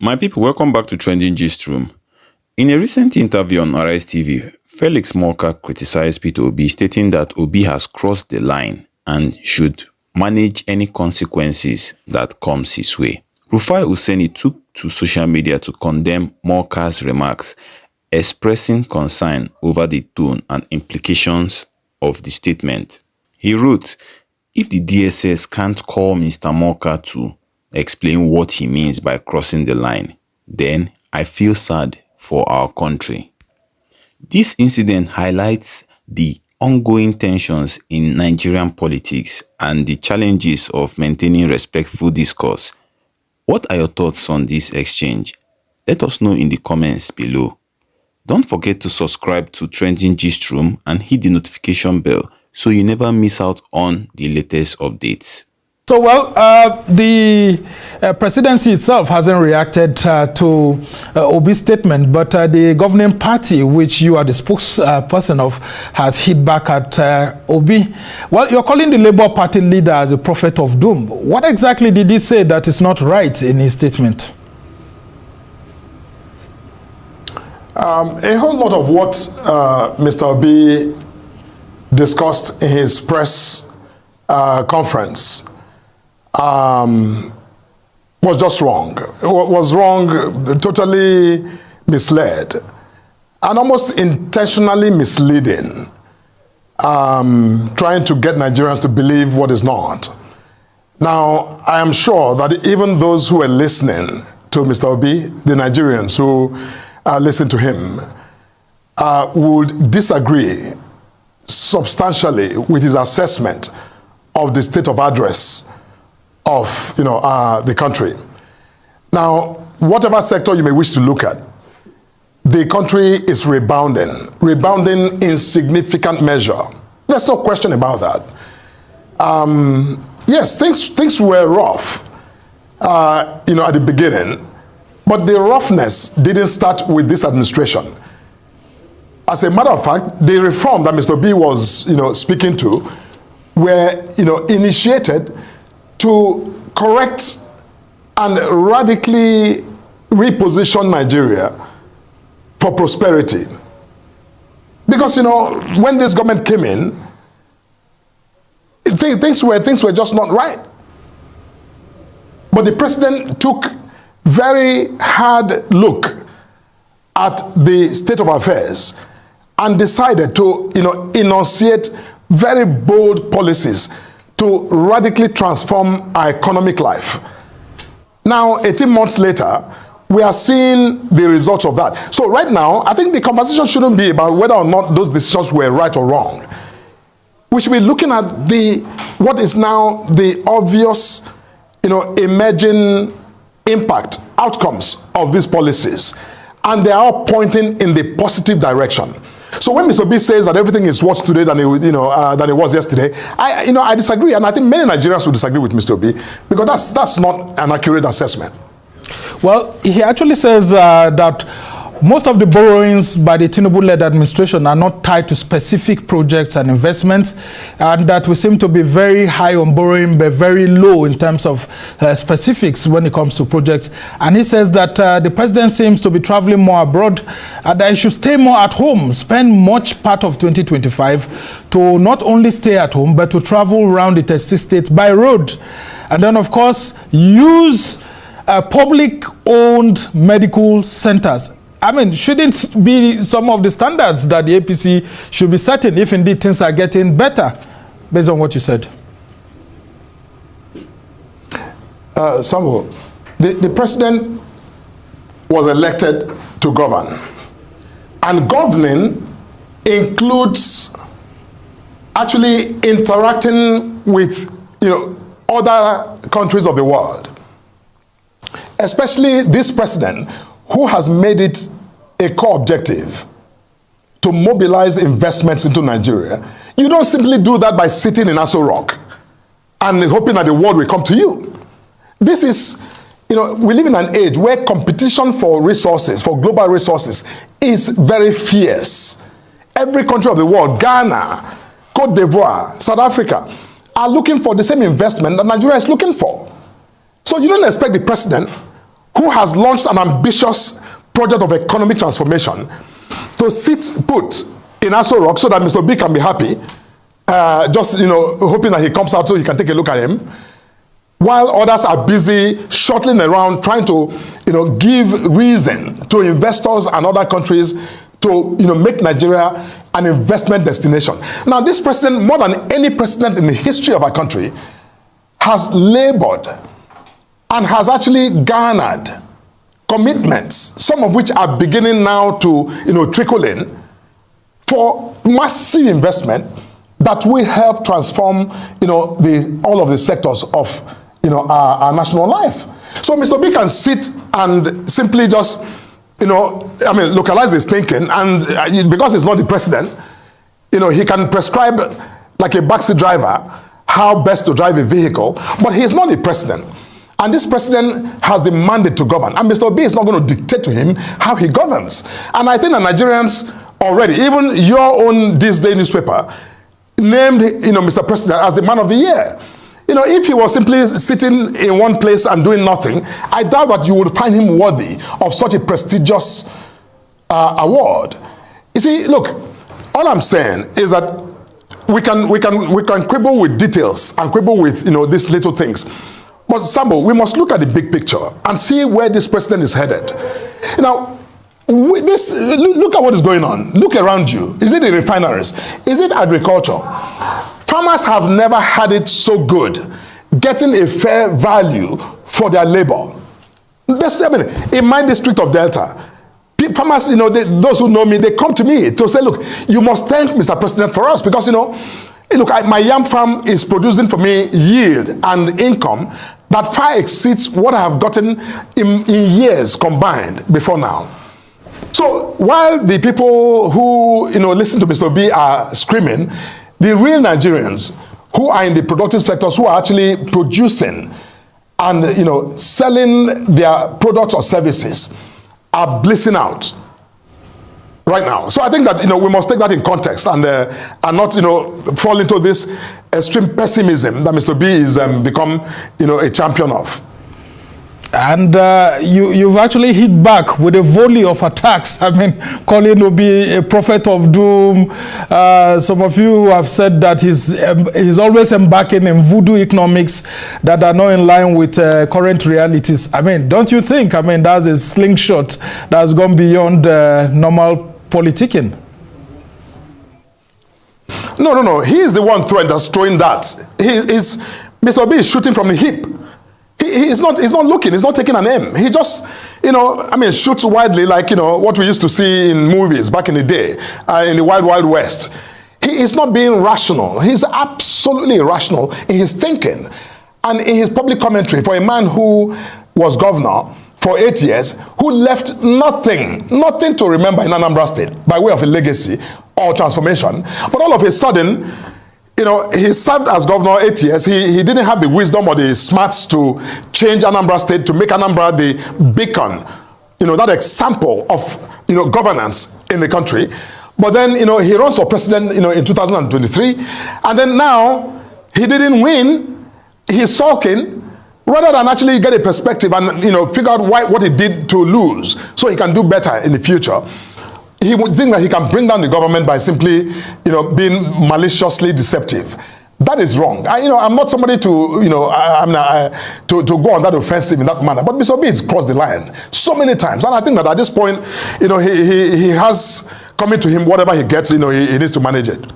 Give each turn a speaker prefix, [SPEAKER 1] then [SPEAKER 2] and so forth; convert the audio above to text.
[SPEAKER 1] My people, welcome back to Trending Gist Room. In a recent interview on Arise TV, Felix Morka criticized Peter Obi, stating that Obi has crossed the line and should manage any consequences that comes his way. Rufai Hussaini took to social media to condemn Morka's remarks, expressing concern over the tone and implications of the statement. He wrote, "If the DSS can't call Mr. Morka to explain what he means by crossing the line, then I feel sad for our country." This incident highlights the ongoing tensions in Nigerian politics and the challenges of maintaining respectful discourse. What are your thoughts on this exchange? Let us know in the comments below. Don't forget to subscribe to Trending Gist Room and hit the notification bell so you never miss out on the latest updates.
[SPEAKER 2] So, the presidency itself hasn't reacted to Obi's statement, but the governing party, which you are the spokesperson of, has hit back at Obi. Well, you're calling the Labour Party leader as a prophet of doom. What exactly did he say that is not right in his statement?
[SPEAKER 3] A whole lot of what Mr. Obi discussed in his press conference was just wrong. Was wrong, totally misled, and almost intentionally misleading, trying to get Nigerians to believe what is not. Now, I am sure that even those who are listening to Mr. Obi, the Nigerians who listen to him, would disagree substantially with his assessment of the state of address of the country. Now, whatever sector you may wish to look at, the country is rebounding in significant measure. There's no question about that. Yes, things were rough, at the beginning, but the roughness didn't start with this administration. As a matter of fact, the reform that Mr. B was, speaking to, were, initiated to correct and radically reposition Nigeria for prosperity. Because, when this government came in, things were just not right. But the president took very hard look at the state of affairs and decided to, enunciate very bold policies to radically transform our economic life. Now, 18 months later, we are seeing the results of that. So right now, I think the conversation shouldn't be about whether or not those decisions were right or wrong. We should be looking at what is now the obvious, emerging impact, outcomes of these policies. And they are all pointing in the positive direction. So when Mr. B says that everything is worse today than it was yesterday, I disagree, and I think many Nigerians will disagree with Mr. B, because that's not an accurate assessment.
[SPEAKER 2] Well, he actually says that most of the borrowings by the Tinubu-led administration are not tied to specific projects and investments, and that we seem to be very high on borrowing but very low in terms of specifics when it comes to projects. And he says that the president seems to be traveling more abroad, and that he should stay more at home, spend much part of 2025 to not only stay at home but to travel around the 36 states by road. And then, of course, use public-owned medical centers. I mean, shouldn't be some of the standards that the APC should be setting if indeed things are getting better, based on what you said?
[SPEAKER 3] Samuel, the president was elected to govern. And governing includes actually interacting with, other countries of the world. Especially this president, who has made it a core objective to mobilize investments into Nigeria. You don't simply do that by sitting in Aso Rock and hoping that the world will come to you. This is, we live in an age where competition for resources, for global resources, is very fierce. Every country of the world, Ghana, Cote d'Ivoire, South Africa, are looking for the same investment that Nigeria is looking for. So you don't expect the president, who has launched an ambitious project of economic transformation, to sit put in Aso Rock so that Mr. B can be happy, just, hoping that he comes out so you can take a look at him, while others are busy shuttling around trying to, give reason to investors and other countries to, make Nigeria an investment destination. Now, this president, more than any president in the history of our country, has labored and has actually garnered commitments, some of which are beginning now to, trickle in, for massive investment that will help transform, all of the sectors of, our national life. So Mr. B can sit and simply just, localize his thinking, and because he's not the president, he can prescribe like a backseat driver how best to drive a vehicle, but he's not the president. And this president has the mandate to govern, and Mr. B is not going to dictate to him how he governs. And I think that Nigerians already, even your own This Day newspaper, named, Mr. President as the man of the year. If he was simply sitting in one place and doing nothing, I doubt that you would find him worthy of such a prestigious award. You see, look, all I'm saying is that we can quibble with details and quibble with, these little things. But Sambo, we must look at the big picture and see where this president is headed. Now, look at what is going on. Look around you. Is it the refineries? Is it agriculture? Farmers have never had it so good, getting a fair value for their labor. In my district of Delta, farmers, those who know me, they come to me to say, look, you must thank Mr. President for us, because, my yam farm is producing for me yield and income that far exceeds what I have gotten in years combined before now. So while the people who, listen to Mr. B are screaming, the real Nigerians who are in the productive sectors, who are actually producing and, selling their products or services, are blissing out right now. So I think that, we must take that in context and not, fall into this extreme pessimism that Mr. B is become, a champion of.
[SPEAKER 2] And you've actually hit back with a volley of attacks. Calling Obi a prophet of doom. Some of you have said that he's always embarking in voodoo economics that are not in line with current realities. Don't you think, that's a slingshot that's gone beyond normal politicking?
[SPEAKER 3] No. He is the one that's throwing that. Mr. B is shooting from the hip. He's not looking, he's not taking an aim. He just, shoots widely like, what we used to see in movies back in the day, in the Wild Wild West. He is not being rational. He's absolutely irrational in his thinking. And in his public commentary, for a man who was governor for 8 years, who left nothing to remember in Anambra State by way of a legacy or transformation, but all of a sudden, he served as governor 8 years. He didn't have the wisdom or the smarts to change Anambra State, to make Anambra the beacon, that example of, governance in the country. But then, he runs for president, in 2023. And then now, he didn't win. He's sulking, rather than actually get a perspective and, figure out what he did to lose so he can do better in the future. He would think that he can bring down the government by simply, being maliciously deceptive. That is wrong. I'm not somebody to, to go on that offensive in that manner. But Mr. B has crossed the line so many times, and I think that at this point, he has coming to him whatever he gets, he needs to manage it.